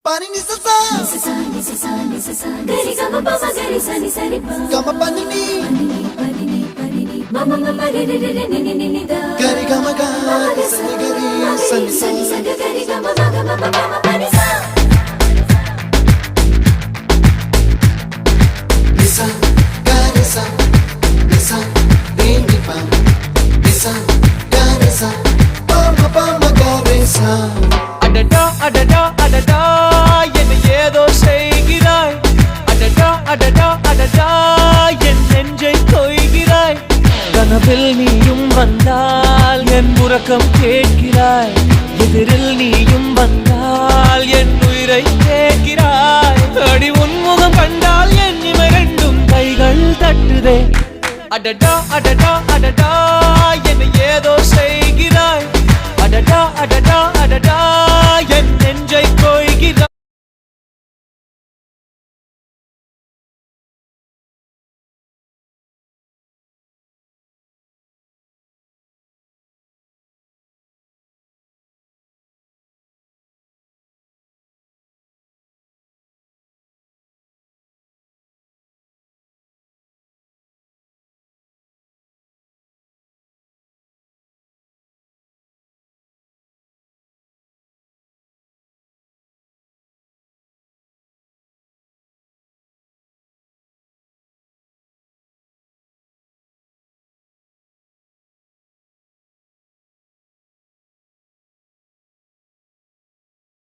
Pani ni sa gari gama pa ma gari sa ni sa ri pa gama pani ni mama mama re re re ni ni ni da gari gama ga sa ni gari sa ni sa gari gama ma pani sa nisa gari sa nisa re ni pa nisa gari sa pa ma gari sa adada adada adada என்ன ஏதோ செய்கிறாய் adada adada adada என் நெஞ்சை கொய்கிறாய் கனவில் நீயும் வந்தால் என் உறக்கம் கேட்கிறாய் எதிரில் நீயும் வந்தால் என் உயிரை கேட்கிறாய் அடி உன்முகம் கண்டால் என் இமை ரெண்டும் கைகள் தட்டுதே adada adada adada என்ன ஏதோ செய்கிறாய் adada adada adada என் நெஞ்சை